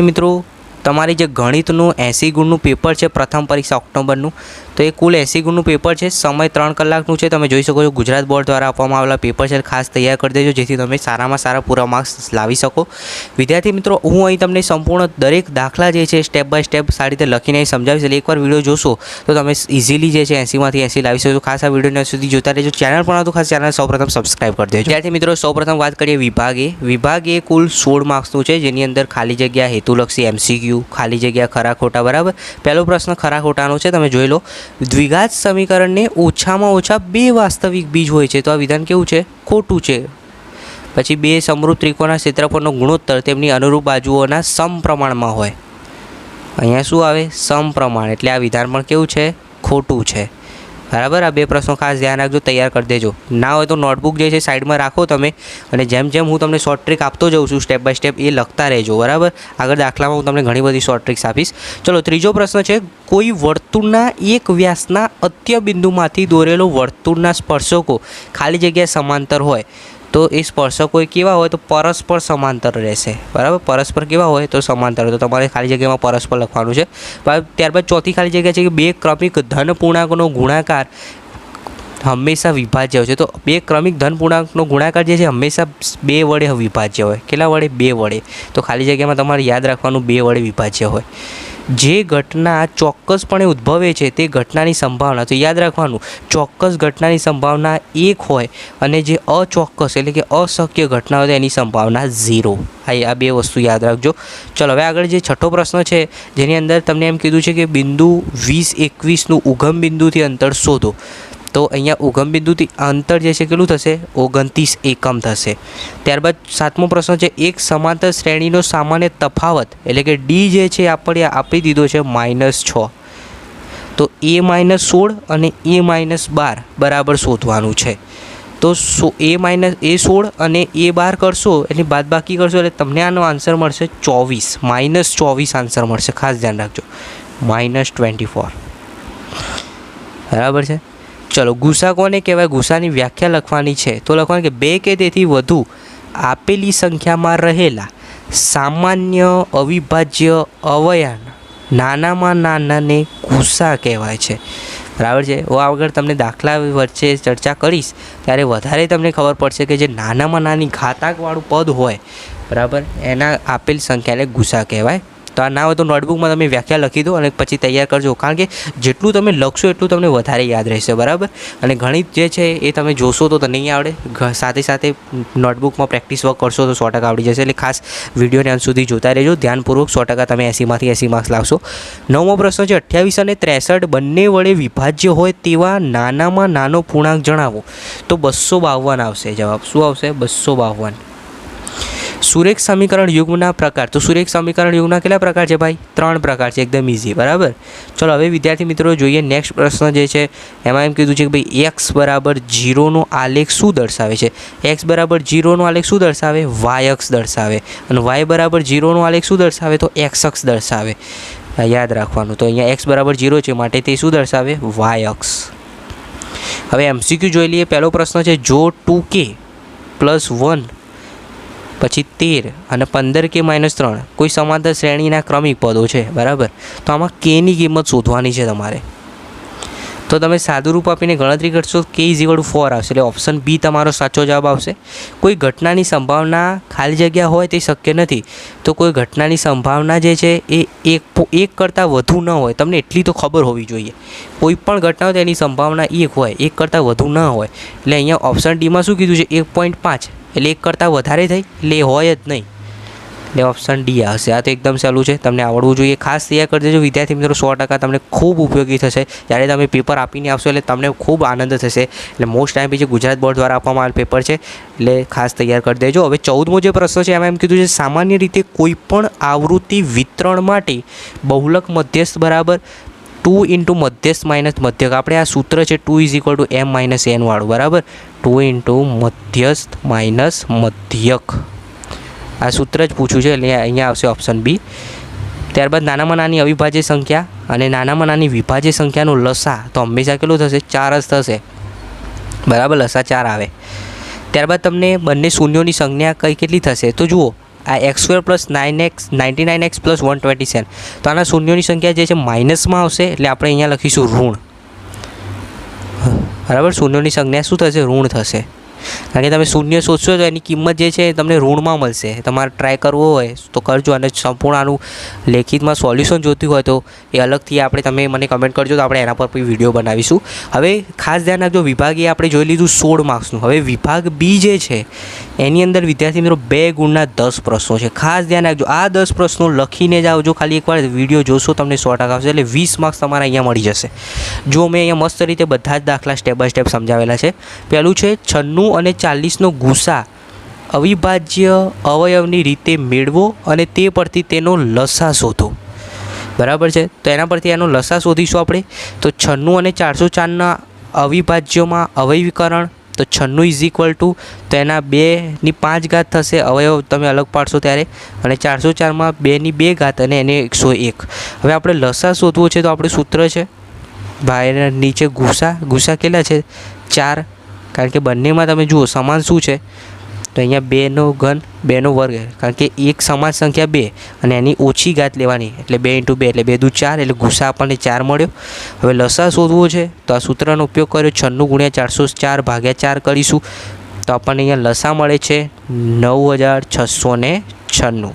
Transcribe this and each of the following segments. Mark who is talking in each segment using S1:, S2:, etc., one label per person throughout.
S1: મિત્રો તમારી જે ગણિતનું 80 ગુણનું પેપર છે પ્રથમ પરીક્ષા ઓક્ટોબરનું, તો એ કુલ 80 ગુણનું પેપર છે. સમય 3 કલાકનું છે. તમે જોઈ શકો છો ગુજરાત બોર્ડ દ્વારા આપવામાં આવેલા પેપર છે. ખાસ તૈયાર કરી દેજો જેથી તમે સારામાં સારા પૂરા માર્ક્સ લાવી શકો. વિદ્યાર્થી મિત્રો, હું અહીં તમને સંપૂર્ણ દરેક દાખલા જે છે સ્ટેપ બાય સ્ટેપ સારી રીતે લખીને સમજાવીશ. એટલે એકવાર વિડીયો જોશો તો તમે ઇઝીલી જે છે 80માંથી 80 લાવી શકો. ખાસ આ વિડીયોને સુધી જોતા રહેજો. ચેનલ પણ તો ખાસ ચેનલ સૌપ્રથમ સબસ્ક્રાઈબ કરી દેજો. વિદ્યાર્થી મિત્રો, સૌપ્રથમ વાત કરીએ વિભાગ એ. વિભાગ એ કુલ 16 માર્ક્સનું છે, જેની અંદર ખાલી જગ્યા, હેતુલક્ષી MCQ, ખાલી જગ્યા, ખરા ખોટા. બરાબર. પહેલો પ્રશ્ન ખરા ખોટાનો છે. તમે જોઈ લો. દ્વિઘાત સમીકરણને ઓછામાં ઓછા 2 વાસ્તવિક બીજ હોય છે તો આ વિધાન કેવું છે? ખોટું છે. પછી 2 સમરૂપ ત્રિકોણના ક્ષેત્રફળનો ગુણોત્તર તેમની અનુરૂપ બાજુઓના સમપ્રમાણમાં હોય. અહીંયા શું આવે? સમપ્રમાણ. એટલે આ વિધાન પણ કેવું છે? ખોટું છે. બરાબર. આ 2 પ્રશ્નો ખાસ ધ્યાન રાખજો, તૈયાર કરી દેજો. ના હોય તો નોટબુક જે છે સાઈડમાં રાખો તમે, અને જેમ જેમ હું તમને શોર્ટ ટ્રીક આપતો જાઉં છું સ્ટેપ બાય સ્ટેપ એ લખતા રહેજો. બરાબર. આગળ દાખલામાં હું તમને ઘણી બધી શોર્ટ ટ્રીક્સ આપીશ. ચલો, ત્રીજો પ્રશ્ન છે. કોઈ વર્તુળના એક વ્યાસના અંત્યબિંદુમાંથી દોરેલો વર્તુળના સ્પર્શકો ખાલી જગ્યા સમાંતર હોય તો એ સ્પર્શકો કેવા હોય? તો પરસ્પર સમાંતર રહેશે. બરાબર. પરસ્પર કેવા હોય? તો સમાંતર. તો તમારે ખાલી જગ્યામાં પરસ્પર લખવાનું છે. ત્યારબાદ ચોથી ખાલી જગ્યા છે કે 2 ક્રમિક ધન પૂર્ણાંકનો ગુણાકાર હંમેશા વિભાજ્ય હોય છે. તો 2 ક્રમિક ધન પૂર્ણાંકનો ગુણાકાર જે છે હંમેશા 2 વડે વિભાજ્ય હોય. કેટલા વડે? 2 વડે. તો ખાલી જગ્યામાં તમારે યાદ રાખવાનું 2 વડે વિભાજ્ય હોય. જે ઘટના ચોક્કસપણે ઉદ્ભવે છે તે ઘટનાની સંભાવના, તો યાદ રાખવાનું ચોક્કસ ઘટનાની સંભાવના 1 હોય અને જે અચોક્કસ એટલે કે અશક્ય ઘટના હોય તો એની સંભાવના 0. આ 2 વસ્તુ યાદ રાખજો. ચલો, હવે આગળ જે છઠ્ઠો પ્રશ્ન છે જેની અંદર તમને એમ કીધું છે કે બિંદુ 20, 21નું ઉગમ બિંદુથી અંતર શોધો. તો અહીંયા ઉગમ બિંદુથી અંતર જે છે કેટલું થશે? 29 એકમ થશે. ત્યારબાદ 7મો પ્રશ્ન છે. એક સમાંતર શ્રેણીનો સામાન્ય તફાવત એટલે કે D જે છે આપણે આપી દીધો છે -6. તો A-16 અને A-12 બરાબર શોધવાનું છે. તો A-16 અને A-12 કરશો એટલે બાદબાકી કરશો એટલે તમને આનો આન્સર મળશે 24. -24 આન્સર મળશે. ખાસ ધ્યાન રાખજો. -24. બરાબર છે. ચલો, ગુસા કોને કહેવાય? ગુસાની વ્યાખ્યા લખવાની છે. તો લખવાનું કે 2 કે તેથી વધુ આપેલી સંખ્યામાં રહેલા સામાન્ય અવિભાજ્ય અવયવ નાનામાં નાનાને ગુસા કહેવાય છે. બરાબર છે. હું આગળ તમને દાખલા વચ્ચે ચર્ચા કરીશ ત્યારે વધારે તમને ખબર પડશે કે જે નાનામાં નાની ઘાતાંકવાળું પદ હોય, બરાબર, એના આપેલ સંખ્યાને ગુસા કહેવાય. તો આ ના હોય તો નોટબુકમાં તમે વ્યાખ્યા લખી દો અને પછી તૈયાર કરજો, કારણ કે જેટલું તમે લખશો એટલું તમને વધારે યાદ રહેશે. બરાબર. અને ગણિત જે છે એ તમે જોશો તો નહીં આવડે, સાથે સાથે નોટબુકમાં પ્રેક્ટિસ વર્ક કરશો તો 100% આવડી જશે. એટલે ખાસ વિડીયોને અંત સુધી જોતા રહેજો ધ્યાનપૂર્વક. 100% તમે 80માંથી 80 માર્ક્સ લાવશો. 9મો પ્રશ્ન છે. 28 અને 63 બંને વડે વિભાજ્ય હોય તેવા નાનામાં નાનો પૂર્ણાંક જણાવો. તો 252 આવશે જવાબ. શું આવશે? 252. સુરેખ સમીકરણ યુગ્મના પ્રકાર. તો સુરેખ સમીકરણ યુગ્મના કેટલા પ્રકાર છે ભાઈ? 3 પ્રકાર છે. એકદમ ઇઝી. બરાબર. ચલો, હવે વિદ્યાર્થી મિત્રો જોઈએ નેક્સ્ટ પ્રશ્ન જે છે એમાં એમ કીધું છે કે ભાઈ x = 0નો આલેખ શું દર્શાવે છે? x = 0નો આલેખ શું દર્શાવે? y અક્ષ દર્શાવે. અને y = 0નો આલેખ શું દર્શાવે? તો x અક્ષ દર્શાવે. યાદ રાખવાનું. તો અહીંયા x = 0 છે માટે તે શું દર્શાવે? y અક્ષ. હવે MCQ જોઈ લઈએ. પહેલો પ્રશ્ન છે. જો 2k + 1 પછી 13 અને 15k - 3 કોઈ સમાંતર શ્રેણીના ક્રમિક પદો છે, બરાબર, તો આમાં kની કિંમત શોધવાની છે તમારે. તો તમે સાદુરૂપ આપીને ગણતરી કરશો. k = 4 આવશે. એટલે ઓપ્શન B તમારો સાચો જવાબ આવશે. કોઈ ઘટનાની સંભાવના ખાલી જગ્યા હોય તે શક્ય નથી. તો કોઈ ઘટનાની સંભાવના જે છે એ એક કરતાં વધુ ન હોય. તમને એટલી તો ખબર હોવી જોઈએ. કોઈ પણ ઘટના હોય તેની સંભાવના 1 હોય, 1 કરતાં વધુ ન હોય. એટલે અહીંયા ઓપ્શન Dમાં શું કીધું છે? 1.5 એટલે 1 કરતાં વધારે થઈ એટલે એ હોય જ નહીં. એટલે ઓપ્શન D આવશે. આ તો એકદમ સહેલું છે, તમને આવડવું જોઈએ. ખાસ તૈયાર કરી દેજો વિદ્યાર્થી મિત્રો. 100% તમને ખૂબ ઉપયોગી થશે. જ્યારે તમે પેપર આપીને આવશો એટલે તમને ખૂબ આનંદ થશે. એટલે મોસ્ટ ટાઈમ જે ગુજરાત બોર્ડ દ્વારા આપવામાં આવેલ પેપર છે એટલે ખાસ તૈયાર કરી દેજો. હવે 14મો જે પ્રશ્ન છે એમાં એમ કીધું છે સામાન્ય રીતે કોઈપણ આવૃત્તિ વિતરણ માટે બહુલક મધ્યસ્થ બરાબર 2 × મધ્યસ્થ - મધ્યક. આપણે આ સૂત્ર છે 2 = m - n વાળું. બરાબર. 2 × મધ્યસ્થ - મધ્યક. આ સૂત્ર જ પૂછ્યું છે એટલે અહીંયા આવશે ઓપ્શન B. ત્યારબાદ નાનામાં નાની અવિભાજ્ય સંખ્યા અને નાનામાં નાની વિભાજ્ય સંખ્યાનો લસા તો હંમેશા કેટલું થશે? 4 જ થશે. બરાબર. લસા 4 આવે. ત્યારબાદ તમને બંને શૂન્યોની સંજ્ઞા કેટલી થશે? તો જુઓ, આ x² + 9x 99x + 127, તો આના શૂન્યોની સંખ્યા જે છે માઇનસમાં આવશે, એટલે આપણે અહીંયા લખીશું ઋણ. બરાબર, શૂન્યોની સંખ્યા શું થશે? ઋણ થશે. કારણ કે તમે શૂન્ય શોધશો તો એની કિંમત જે છે એ તમને ઋણમાં મળશે. તમારે ટ્રાય કરવો હોય તો કરજો, અને સંપૂર્ણ આનું લેખિતમાં સોલ્યુશન જોતું હોય તો એ અલગથી તમે મને કમેન્ટ કરજો, તો આપણે એના પર કોઈ વિડીયો બનાવીશું. હવે ખાસ ધ્યાન રાખજો, વિભાગ એ આપણે જોઈ લીધું 16 માર્ક્સનું. હવે વિભાગ બી જે છે એની અંદર વિદ્યાર્થી મિત્રો 2 ગુણના 10 પ્રશ્નો છે. ખાસ ધ્યાન રાખજો, આ 10 પ્રશ્નો લખીને જ આવજો. ખાલી એકવાર વિડીયો જોશો તમને 100% આવશે, એટલે 20 માર્ક્સ તમારે અહીંયા મળી જશે. જો મેં અહીંયા મસ્ત રીતે બધા જ દાખલા સ્ટેપ બાય સ્ટેપ સમજાવેલા છે. પહેલું છે 96 અને 40નો ગુસા અવિભાજ્ય અવયવની રીતે મેળવો અને તે પરથી તેનો લસા શોધો. બરાબર છે, તો એના પરથી એનો લસા શોધીશું આપણે. તો 96 અને 404ના અવિભાજ્યમાં અવયવીકરણ, તો 96 = તો એના 2/5 થશે. અવયવ તમે અલગ પાડશો ત્યારે. અને 404માં 2/2 અને એને 101. હવે આપણે લસા શોધવો છે, તો આપણું સૂત્ર છે ભાઈ નીચે ગુસા કેટલા છે? 4. કારણ કે બંનેમાં તમે જુઓ સમાન શું છે, તો અહીંયા 2નો ઘન 2નો વર્ગ, કારણ કે એક સમાન સંખ્યા 2 અને એની ઓછી ઘાત લેવાની, એટલે 2 × 2 એટલે 2 દુ 4, એટલે ગુસા આપણને 4 મળ્યો. હવે લસા શોધવો છે, તો આ સૂત્રનો ઉપયોગ કર્યો. 96 × 404 / 4 કરીશું, તો આપણને અહીંયા લસા મળે છે 9696.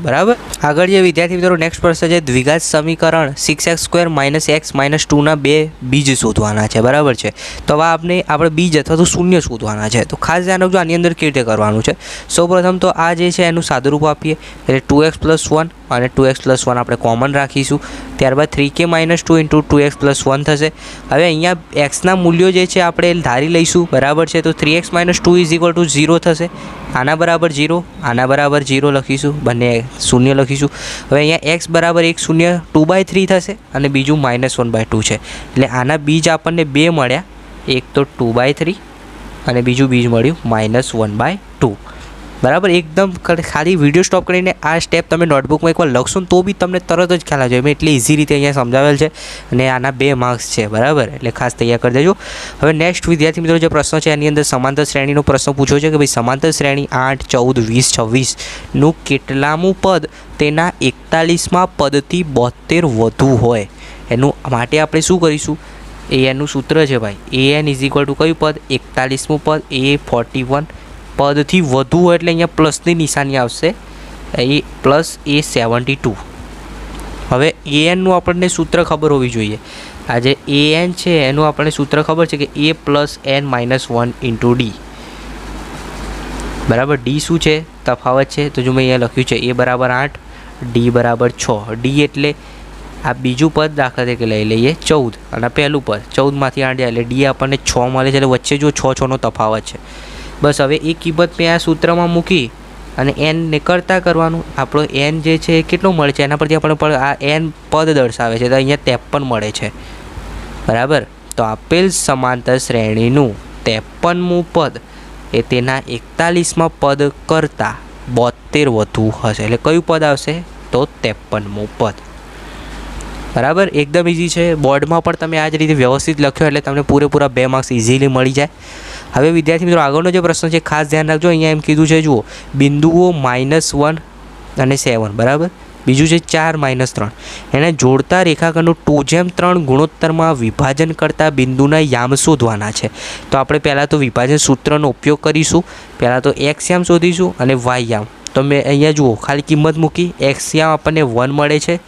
S1: બરાબર. આગળ જે વિદ્યાર્થી મિત્રો નેક્સ્ટ પ્રશ્ન છે, દ્વિઘાત સમીકરણ 6x² - x - 2ના 2 બીજ શોધવાના છે. બરાબર છે, તો હવે આપણે બીજ અથવા તો શૂન્ય શોધવાના છે. તો ખાસ ધ્યાન રાખજો આની અંદર કેવી રીતે કરવાનું છે. સૌપ્રથમ તો આ જે છે એનું સાદુરૂપ આપીએ, એટલે 2x + 1 અને 2x + 1 આપણે કોમન રાખીશું. ત્યારબાદ 3k - 2 × 2x + 1 થશે. હવે અહીંયા એક્સના મૂલ્યો જે છે આપણે ધારી લઈશું. બરાબર છે, તો 3x - 2 = 0 થશે. આના બરાબર 0, આના બરાબર 0 લખીશું, બંને શૂન્ય લખીશું. હવે અહીંયા x બરાબર 1 0 2/3 થશે, અને બીજું -1/2 છે. એટલે આના બીજ આપણને 2 મળ્યા, એક તો 2/3 અને બીજું બીજ મળ્યું -1/2. બરાબર, એકદમ ખાલી વિડીયો સ્ટોપ કરીને આ સ્ટેપ તમે નોટબુકમાં એકવાર લખશો ને તો બી તમને તરત જ ખ્યાલ આવી જાય. મેં એટલી ઇઝી રીતે અહીંયા સમજાવેલ છે, અને આના 2 માર્ક્સ છે. બરાબર, એટલે ખાસ તૈયાર કરી દેજો. હવે નેક્સ્ટ વિદ્યાર્થી મિત્રો જે પ્રશ્ન છે એની અંદર સમાંતર શ્રેણીનો પ્રશ્ન પૂછ્યો છે કે ભાઈ સમાંતર શ્રેણી 8, 14, 20, 26નું કેટલામું પદ તેના 41માં પદથી 72 વધુ હોય, એનું માટે આપણે શું કરીશું? એનું સૂત્ર છે ભાઈ, an = કયું પદ? 41મું પદ. એ 41 પદથી વધુ હોય એટલે અહીંયા પ્લસની નિશાની આવશે, એ પ્લસ એ 72. હવે એનનું આપણને સૂત્ર ખબર હોવી જોઈએ. આ જે એન છે એનું આપણને સૂત્ર ખબર છે કે a + n - 1 × d. બરાબર, ડી શું છે? તફાવત છે. તો જો મેં અહીંયા લખ્યું છે a = 8, d = 6. ડી એટલે આ બીજું પદ દાખલા તરીકે લઈ લઈએ 14, અને પહેલું પદ 14માંથી 8 જાય એટલે ડી આપણને 6 મળે છે. એટલે વચ્ચે જો 6 નો તફાવત છે. બસ, હવે એ કિંમત મેં આ સૂત્રમાં મૂકી અને n નીકળતા કરવાનું. આપણો n જે છે એ કેટલો મળે છે એના પરથી આપણે આ n પદ દર્શાવે છે, તો અહીંયા 53 મળે છે. બરાબર, તો આપેલ સમાંતર શ્રેણીનું 53મું પદ એ તેના 41માં પદ કરતાં 72 વધુ હશે. એટલે કયું પદ આવશે? તો 53મું પદ. બરાબર, એકદમ ઇઝી છે. બોર્ડમાં પણ તમે આ જ રીતે વ્યવસ્થિત લખ્યો એટલે તમને પૂરેપૂરા 2 માર્ક્સ ઇઝીલી મળી જાય. હવે વિદ્યાર્થી મિત્રો આગળનો જે પ્રશ્ન છે ખાસ ધ્યાન રાખજો. અહીંયા એમ કીધું છે, જુઓ, બિંદુઓ -1 અને 7. બરાબર, બીજું છે 4 - 3. એને જોડતા રેખાખંડનું 2:3 ગુણોત્તરમાં વિભાજન કરતા બિંદુના યામ શોધવાના છે. તો આપણે પહેલાં તો વિભાજન સૂત્રનો ઉપયોગ કરીશું. પહેલાં તો x યામ શોધીશું અને y યામ. તો મેં અહીંયા જુઓ ખાલી કિંમત મૂકી. x યામ આપણને 1 મળે છે,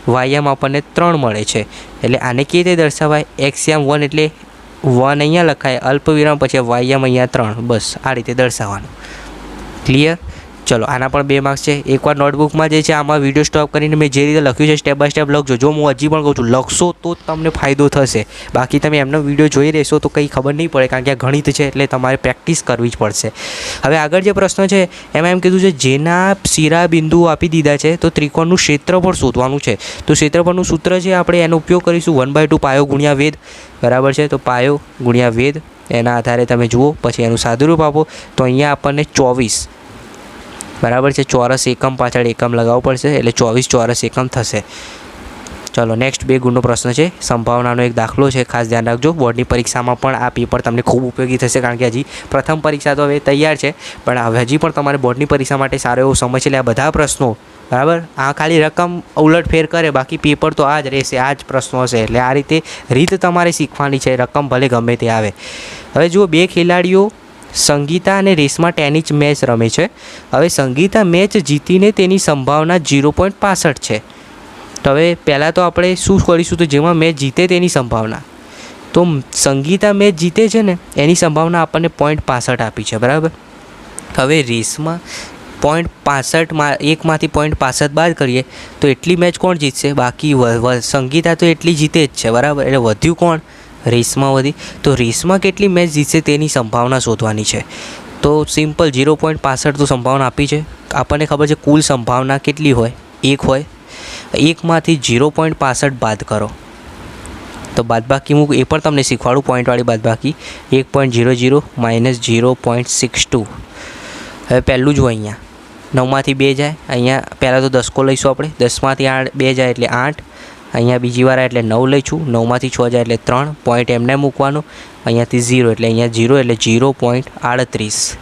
S1: y યામ આપણને 3 મળે છે. એટલે આને કેવી રીતે દર્શાવાય? x યામ 1 એટલે 1 અહીંયા લખાય, અલ્પવિરામ પછી y યામ અહીંયા 3. બસ આ રીતે દર્શાવવાનું. ક્લિયર? ચલો, આના પણ 2 માર્ક્સ છે. એકવાર નોટબુકમાં જે છે આમાં વિડીયો સ્ટોપ કરીને મેં જે રીતે લખ્યું છે સ્ટેપ બાય સ્ટેપ લખજો. જો હું હજી પણ કહું છું લખશો તો જ તમને ફાયદો થશે, બાકી તમે એમનો વિડીયો જોઈ રહેશો તો કંઈ ખબર નહીં પડે, કારણ કે આ ગણિત છે એટલે તમારે પ્રેક્ટિસ કરવી જ પડશે. હવે આગળ જે પ્રશ્ન છે એમાં એમ કીધું છે જેના શિરા બિંદુઓ આપી દીધા છે તો ત્રિકોણનું ક્ષેત્રફળ શોધવાનું છે. તો ક્ષેત્રફળનું સૂત્ર છે આપણે એનો ઉપયોગ કરીશું 1/2 પાયો ગુણ્યા વેદ. બરાબર છે, તો પાયો ગુણ્યા વેદ એના આધારે તમે જુઓ, પછી એનું સાદુરૂપ આપો. તો અહીંયા આપણને 24. બરાબર છે, ચોરસ એકમ પાછળ એકમ લગાવવું પડશે એટલે 24 ચોરસ એકમ થશે. ચલો નેક્સ્ટ 2 ગુણનો પ્રશ્ન છે, સંભાવનાનો એક દાખલો છે, ખાસ ધ્યાન રાખજો. બોર્ડની પરીક્ષામાં પણ આ પેપર તમને ખૂબ ઉપયોગી થશે, કારણ કે હજી પ્રથમ પરીક્ષા તો હવે તૈયાર છે, પણ હવે હજી પણ તમારે બોર્ડની પરીક્ષા માટે સારો એવો સમય છે. એટલે આ બધા પ્રશ્નો બરાબર, આ ખાલી રકમ ઉલટફેર કરે, બાકી પેપર તો આ જ રહેશે, આ જ પ્રશ્નો હશે. એટલે આ રીતે રીત તમારે શીખવાની છે, રકમ ભલે ગમે તે આવે. હવે જુઓ, 2 ખેલાડીઓ સંગીતા અને રેશમા ટેનિસ મેચ રમે છે. હવે સંગીતા મેચ જીતીને તેની સંભાવના 0.65 છે. તો હવે પહેલાં તો આપણે શું કરીશું, તો જેમાં મેચ જીતે તેની સંભાવના, તો સંગીતા મેચ જીતે છે ને એની સંભાવના આપણને 0.65 આપી છે, બરાબર. હવે રેસમાં 0.65 એકમાંથી 0.65 બાદ કરીએ તો એટલી મેચ કોણ જીતશે, બાકી સંગીતા તો એટલી જીતે જ છે, બરાબર. એટલે વધ્યું કોણ, રેસમાં વધી. તો રેસમાં કેટલી મેચ જીતશે તેની સંભાવના શોધવાની છે. તો સિમ્પલ 0.65 તો સંભાવના આપી છે આપણને, ખબર છે કુલ સંભાવના કેટલી હોય, 1 હોય. 1માંથી 0.65 બાદ કરો તો બાદબાકી હું એ પણ તમને શીખવાડું, પોઈન્ટવાળી બાદબાકી. 1.00 માઇનસ 0.62. હવે પહેલું જુઓ, અહીંયા 9માંથી 2 જાય, અહીંયા પહેલાં તો 10 લઈશું આપણે, 10માંથી 2 જાય એટલે 8, અહીંયા બીજી વાર એટલે 9 લઈશું, 9માંથી 6 જાય એટલે 3, પોઈન્ટ એમને મૂકવાનો, અહીંયાથી 0 એટલે અહીંયા 0 એટલે 0.38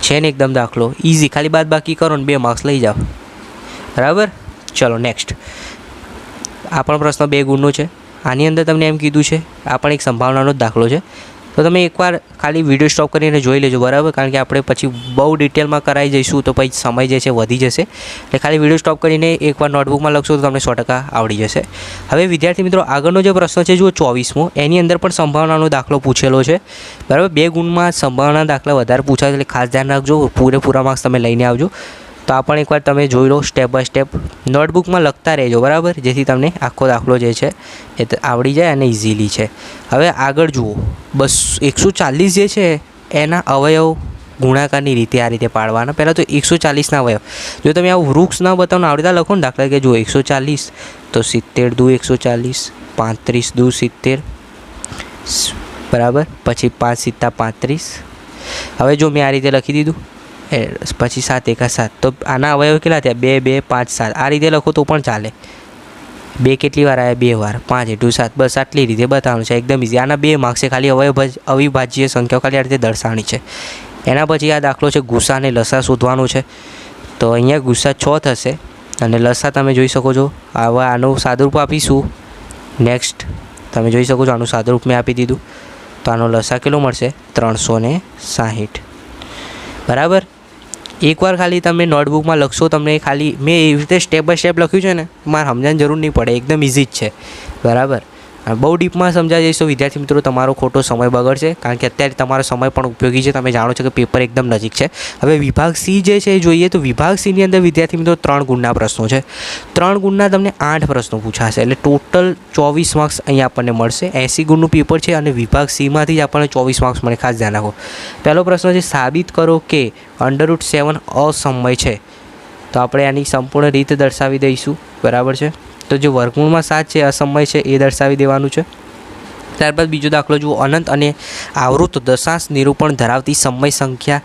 S1: છે ને એકદમ દાખલો ઇઝી. ખાલી બાદબાકી કરો ને 2 માર્ક્સ લઈ જાઓ, બરાબર. ચલો નેક્સ્ટ, આ પણ પ્રશ્ન 2 ગુણનો છે. આની અંદર તમને એમ કીધું છે, આ પણ એક સંભાવનાનો જ દાખલો છે. તો તમે એકવાર ખાલી વિડીયો સ્ટોપ કરીને જોઈ લેજો, બરાબર, કારણ કે આપણે પછી બહુ ડિટેલમાં કરાવી જઈશું તો પછી સમય જે છે વધી જશે. એટલે ખાલી વિડીયો સ્ટોપ કરીને એકવાર નોટબુકમાં લખશો તો તમને 100% આવડી જશે. હવે વિદ્યાર્થી મિત્રો, આગળનો જે પ્રશ્ન છે જુઓ 24મો, એની અંદર પણ સંભાવનાનો દાખલો પૂછેલો છે, બરાબર. 2 ગુણમાં સંભાવના દાખલા વધારે પૂછાય, એટલે ખાસ ધ્યાન રાખજો, પૂરેપૂરા માર્ક્સ તમે લઈને આવજો. તો આ પણ એકવાર તમે જોઈ લો, સ્ટેપ બાય સ્ટેપ નોટબુકમાં લખતા રહેજો, બરાબર, જેથી તમને આખો દાખલો જે છે એ આવડી જાય અને ઇઝીલી છે. હવે આગળ જુઓ, 140 જે છે એના અવયવ ગુણાકારની રીતે આ રીતે પાડવાના. પહેલાં તો 140ના અવયવ, જો તમે આવું વૃક્ષ ના બતાવને આવડતા લખો ને, દાખલા કે જુઓ 140 તો 70 દુ 140, 35 દુ 70, બરાબર. પછી 5 સિત્તા 35. હવે જો મેં આ રીતે લખી દીધું, પછી 7 એકા 7, તો આના અવયવ કેટલા થયા, 2 2 5 7. આ રીતે લખો તો પણ ચાલે. 2 કેટલી વાર આવ્યા, 2 વાર, 5 × 7, બસ આટલી રીતે બતાવવાનું છે, એકદમ ઇઝી. આના 2 માર્ક્સ છે, ખાલી અવિભાજ્ય સંખ્યાઓ ખાલી આ રીતે દર્શાવવાની છે. એના પછી આ દાખલો છે ગુસા અને લસા શોધવાનું છે. તો અહીંયા ગુસા 6 થશે અને લસા તમે જોઈ શકો છો. હવે આનું સાદુરૂપ આપીશું. નેક્સ્ટ તમે જોઈ શકો છો, આનું સાદુરૂપ મેં આપી દીધું. તો આનો લસા કેટલો મળશે, 360, બરાબર. એકવાર ખાલી તમે નોટબુકમાં લખશો, તમને ખાલી મેં એવી રીતે સ્ટેપ બાય સ્ટેપ લખ્યું છે ને, મારે સમજાવવાની જરૂર નહીં પડે, એકદમ ઇઝી જ છે, બરાબર. બહુ ડીપમાં સમજાવી જઈશ તો વિદ્યાર્થી મિત્રો તમારો ખોટો સમય બગડશે, કારણ કે અત્યારે તમારો સમય પણ ઉપયોગી છે. તમે જાણો છો કે પેપર એકદમ નજીક છે. હવે વિભાગ સી જે છે એ જોઈએ, તો વિભાગ સીની અંદર વિદ્યાર્થી મિત્રો 3 ગુણના પ્રશ્નો છે. 3 ગુણના તમને 8 પ્રશ્નો પૂછાશે, એટલે ટોટલ 24 માર્ક્સ અહીંયા આપણને મળશે. 80 ગુણનું પેપર છે અને વિભાગ સીમાંથી જ આપણને 24 માર્ક્સ મળે, ખાસ ધ્યાન રાખો. પહેલો પ્રશ્ન છે, સાબિત કરો કે √7 અસમય છે. તો આપણે આની સંપૂર્ણ રીત દર્શાવી દઈશું, બરાબર છે. તો જે વર્ગમૂળમાં 7 છે અસમય છે એ દર્શાવી દેવાનું છે. ત્યારબાદ બીજો દાખલો જુઓ, અનંત અને આવૃત દશાંશ નિરૂપણ ધરાવતી સમય સંખ્યા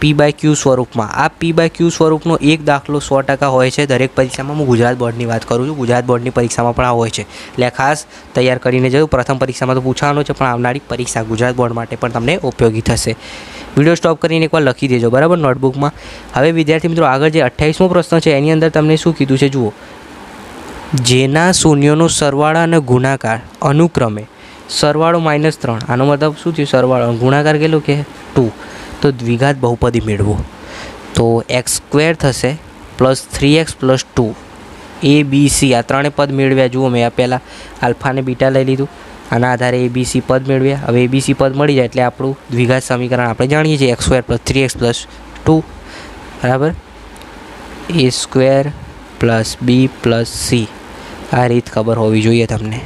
S1: P/Q સ્વરૂપમાં. આ P/Q સ્વરૂપનો એક દાખલો 100% હોય છે દરેક પરીક્ષામાં. હું ગુજરાત બોર્ડની વાત કરું છું, ગુજરાત બોર્ડની પરીક્ષામાં પણ આ હોય છે, એટલે ખાસ તૈયાર કરીને જજો. પ્રથમ પરીક્ષામાં તો પૂછવાનો છે, પણ આવનારી પરીક્ષા ગુજરાત બોર્ડ માટે પણ તમને ઉપયોગી થશે. વિડીયો સ્ટોપ કરીને એકવાર લખી દેજો, બરાબર, નોટબુકમાં. હવે વિદ્યાર્થી મિત્રો, આગળ જે 28મો પ્રશ્ન છે એની અંદર તમને શું કીધું છે જુઓ, જેના શૂન્યોનો સરવાળા અને ગુણાકાર અનુક્રમે સરવાળો -3, આનો મતલબ શું થયું, સરવાળો ગુણાકાર કેટલો કે 2, તો દ્વિઘાત બહુપદી મેળવો. તો x² થશે +3x + 2 ABC. આ 3 પદ મેળવ્યા. જુઓ મેં આ પહેલાં આલ્ફા અને બીટા લઈ લીધું, આના આધારે ABC પદ મેળવ્યા. હવે ABC પદ મળી જાય એટલે આપણું દ્વિઘાત સમીકરણ આપણે જાણીએ છીએ, x² + 3x + 2, બરાબર. a² + b + c. આ રીત ખબર હોવી જોઈએ તમને,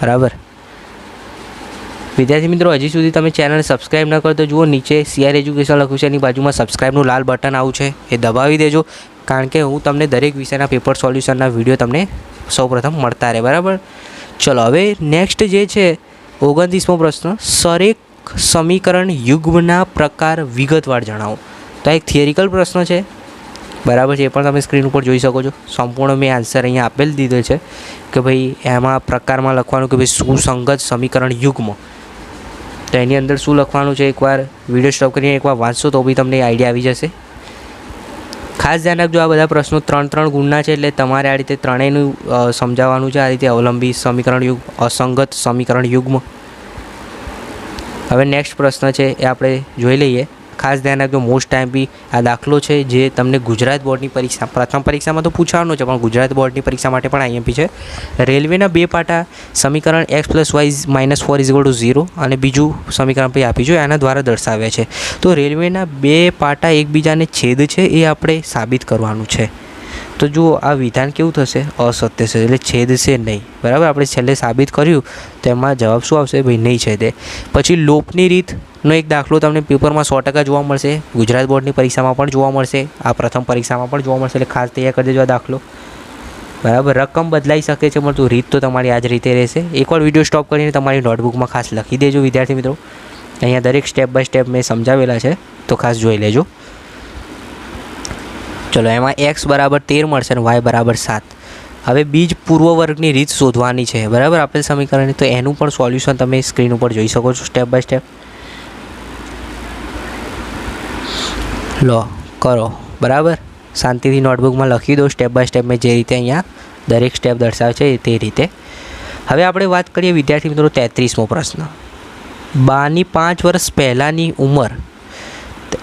S1: બરાબર. વિદ્યાર્થી મિત્રો, હજી સુધી તમે ચેનલ સબસ્ક્રાઈબ ન કરો તો જુઓ નીચે CR એજ્યુકેશન લખ્યું છે, એની બાજુમાં સબસ્ક્રાઈબનું લાલ બટન આવું છે, એ દબાવી દેજો, કારણ કે હું તમને દરેક વિષયના પેપર સોલ્યુશનના વિડીયો તમને સૌપ્રથમ મળતા રહે, બરાબર. ચલો હવે નેક્સ્ટ જે છે 29મો પ્રશ્ન, સરેખ સમીકરણ યુગ્મના પ્રકાર વિગતવાર જણાવો. તો એક થિયરિકલ પ્રશ્ન છે, બરાબર છે, એ પણ તમે સ્ક્રીન ઉપર જોઈ શકો છો. સંપૂર્ણ મેં આન્સર અહીંયા આપેલ દીધો છે કે ભાઈ એમાં પ્રકારમાં લખવાનું કે ભાઈ સુસંગત સમીકરણ યુગ્મ. તો એની અંદર શું લખવાનું છે એકવાર વિડીયો સ્ટોપ કરીને એકવાર વાંચશો તો બી તમને આઈડિયા આવી જશે. ખાસ ધ્યાન રાખજો, આ બધા પ્રશ્નો 3 ગુણના છે એટલે તમારે આ રીતે ત્રણેયનું સમજાવવાનું છે. આ રીતે અવલંબી સમીકરણ યુગ્મ, અસંગત સમીકરણ યુગ્મ. હવે નેક્સ્ટ પ્રશ્ન છે એ આપણે જોઈ લઈએ. ખાસ ધ્યાન રાખજો, મોસ્ટ ટાઈમ બી આ દાખલો છે જે તમને ગુજરાત બોર્ડની પરીક્ષા, પ્રથમ પરીક્ષામાં તો પૂછવાનો છે પણ ગુજરાત બોર્ડની પરીક્ષા માટે પણ આઈએમપી છે. રેલવેના 2 પાટા સમીકરણ x+y-4 = 0 અને બીજું સમીકરણ પછી આપી છે એના દ્વારા દર્શાવ્યા છે. તો રેલવેના 2 પાટા એકબીજાને છેદ છે એ આપણે સાબિત કરવાનું છે. તો જુઓ આ વિધાન કેવું થશે, અસત્ય છે એટલે છેદશે નહીં. બરાબર, આપણે છેલ્લે સાબિત કર્યું તો એમાં જવાબ શું આવશે, ભાઈ નહીં છેદે. પછી લોપની રીતનો એક દાખલો તમને પેપરમાં 100% જોવા મળશે, ગુજરાત બોર્ડની પરીક્ષામાં પણ જોવા મળશે, આ પ્રથમ પરીક્ષામાં પણ જોવા મળશે એટલે ખાસ તૈયાર કરી દેજો આ દાખલો. બરાબર, રકમ બદલાઈ શકે છે પરંતુ રીત તો તમારી આ જ રીતે રહેશે. એકવાર વિડીયો સ્ટોપ કરીને તમારી નોટબુકમાં ખાસ લખી દેજો વિદ્યાર્થી મિત્રો. અહીંયા દરેક સ્ટેપ બાય સ્ટેપ મેં સમજાવેલા છે તો ખાસ જોઈ લેજો. ચલો, એમાં x = 13 મળશે અને y = 7. હવે બીજ પૂર્વ વર્ગની રીત શોધવાની છે. બરાબર, આપેલ સમીકરણની તો એનું પણ સોલ્યુશન તમે સ્ક્રીન ઉપર જોઈ શકો છો સ્ટેપ બાય સ્ટેપ. લો કરો. બરાબર, શાંતિથી નોટબુકમાં લખી દો સ્ટેપ બાય સ્ટેપ મેં જે રીતે અહીંયા દરેક સ્ટેપ દર્શાવે છે તે રીતે. હવે આપણે વાત કરીએ વિદ્યાર્થી મિત્રો 33મો પ્રશ્ન. 5 વર્ષ પહેલાંની ઉંમર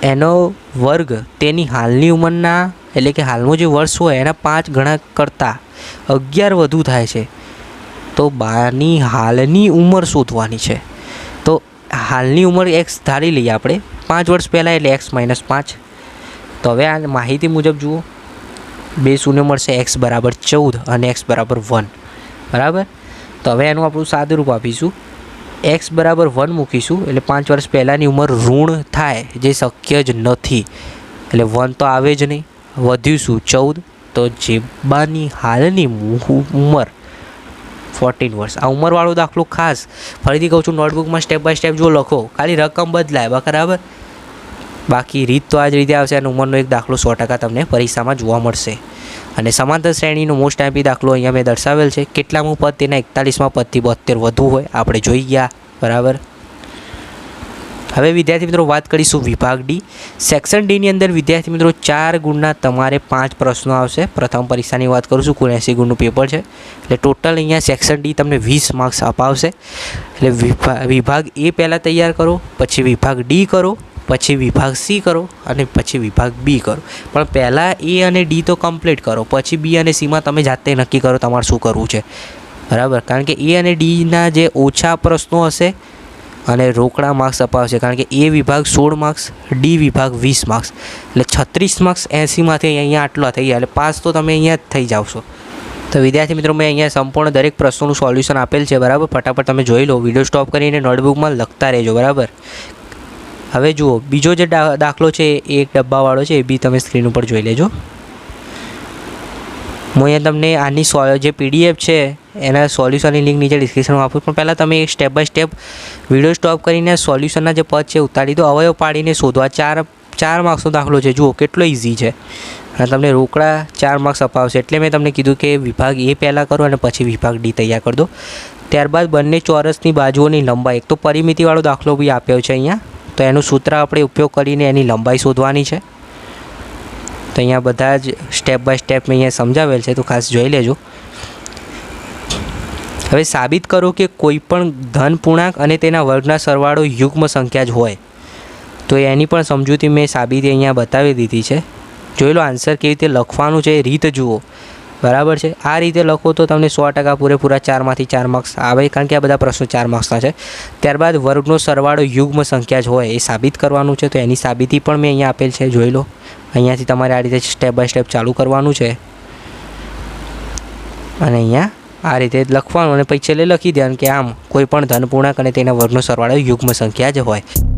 S1: એનો વર્ગ તેની હાલની ઉંમરના એટલે કે હાલનું જે વર્ષ હોય એના 5 ગણા કરતાં 11 વધુ થાય છે. તો 12ની હાલની ઉંમર શોધવાની છે. તો હાલની ઉંમર x ધારી લઈએ આપણે, 5 વર્ષ પહેલાં એટલે x - 5. તો હવે આ માહિતી મુજબ જુઓ, 2 શૂન્ય મળશે, x = 14 અને x = 1. બરાબર, તો હવે એનું આપણું સાદું રૂપ આપીશું, x = 1 મૂકીશું એટલે 5 વર્ષ પહેલાંની ઉંમર ઋણ થાય જે શક્ય જ નથી એટલે 1 તો આવે જ નહીં. વધ્યું શું, 14. તો જેબાની હાલની ઉંમર 14 વર્ષ. આ ઉંમરવાળો દાખલો ખાસ ફરીથી કહું છું નોટબુકમાં સ્ટેપ બાય સ્ટેપ જો લખો, ખાલી રકમ બદલાય બરાબર, બાકી રીત તો આ જ રીતે આવશે અને ઉંમરનો એક દાખલો 100% તમને પરીક્ષામાં જોવા મળશે. અને સમાંતર શ્રેણીનો મોસ્ટ ટાઈપી દાખલો અહીંયા મેં દર્શાવેલ છે. કેટલામું પદ તેના 41મા પદથી 72 વધુ હોય આપણે જોઈ ગયા. બરાબર, હવે વિદ્યાર્થી મિત્રો વાત કરીશું વિભાગ ડી. સેક્શન ડીની અંદર વિદ્યાર્થી મિત્રો 4 ગુણના તમારે 5 પ્રશ્નો આવશે. પ્રથમ પરીક્ષાની વાત કરું છું, કુલ 80 ગુણનું પેપર છે એટલે ટોટલ અહીંયા સેક્શન ડી તમને 20 માર્ક્સ અપાવશે. એટલે વિભાગ એ પહેલાં તૈયાર કરો, પછી વિભાગ ડી કરો, પછી વિભાગ સી કરો અને પછી વિભાગ બી કરો. પણ પહેલાં એ અને ડી તો કમ્પ્લીટ કરો, પછી બી અને સીમાં તમે જાતે નક્કી કરો તમારે શું કરવું છે. બરાબર, કારણ કે એ અને ડીના જે ઓછા પ્રશ્નો હશે અને રોકડા માર્ક્સ અપાવશે, કારણ કે એ વિભાગ 16 માર્ક્સ, ડી વિભાગ 20 માર્ક્સ એટલે 36 માર્ક્સ 80માંથી અહીંયા આટલા થઈ ગયા એટલે પાસ તો તમે અહીંયા જ થઈ જાવશો. તો વિદ્યાર્થી મિત્રો મેં અહીંયા સંપૂર્ણ દરેક પ્રશ્નોનું સોલ્યુશન આપેલ છે. બરાબર, ફટાફટ તમે જોઈ લો, વિડીયો સ્ટોપ કરીને નોટબુકમાં લખતા રહેજો. બરાબર, હવે જુઓ બીજો જે દાખલો છે એ એક ડબ્બાવાળો છે, એ બી તમે સ્ક્રીન ઉપર જોઈ લેજો. હું અહીંયા તમને આની જે PDF છે એના સોલ્યુશનની લિંક નીચે ડિસ્ક્રિપ્શનમાં આપું, પણ પહેલાં તમે એક step by step video stop કરીને સોલ્યુશનના જે પદ છે ઉતારી દો. અવયવ પાડીને શોધવા 4 માર્ક્સનો દાખલો છે. જુઓ કેટલો ઇઝી છે અને તમને રોકડા 4 માર્ક્સ અપાવશે. એટલે મેં તમને કીધું કે વિભાગ એ પહેલાં કરો અને પછી વિભાગ ડી તૈયાર કરી દો. ત્યારબાદ બંને ચોરસની બાજુઓની લંબાઈ, એક તો પરિમિતિવાળો દાખલો બી આપ્યો છે અહીંયા, તો એનું સૂત્ર આપણે ઉપયોગ કરીને એની લંબાઈ શોધવાની છે. તો અહીંયા બધા જ સ્ટેપ બાય સ્ટેપ મેં અહીંયા સમજાવેલ છે તો ખાસ જોઈ લેજો. હવે સાબિત કરો કે કોઈ પણ ધન પૂર્ણાંક અને તેના વર્ગના સરવાળો યુગ્મ સંખ્યા જ હોય. તો એની પણ સમજૂતી મેં સાબિતી અહીંયા બતાવી દીધી છે. જોઈ લો આન્સર કેવી રીતે લખવાનું છે, રીત જુઓ. બરાબર છે, આ રીતે લખો તો તમને 100% પૂરેપૂરા 4માંથી 4 માર્ક્સ આવે, કારણ કે આ બધા પ્રશ્નો 4 માર્ક્સના છે. ત્યારબાદ વર્ગનો સરવાળો યુગ્મ સંખ્યા જ હોય એ સાબિત કરવાનું છે. તો એની સાબિતી પણ મેં અહીંયા આપેલ છે, જોઈ લો. અહીંયાથી તમારે આ રીતે સ્ટેપ બાય સ્ટેપ ચાલુ કરવાનું છે અને અહીંયા આ રીતે લખવાનું અને પછી છેલ્લે લખી દેવાનું કે આમ કોઈ પણ ધન પૂર્ણાંક અને તેના વર્ગનો સરવાળો યુગ્મ સંખ્યા જ હોય.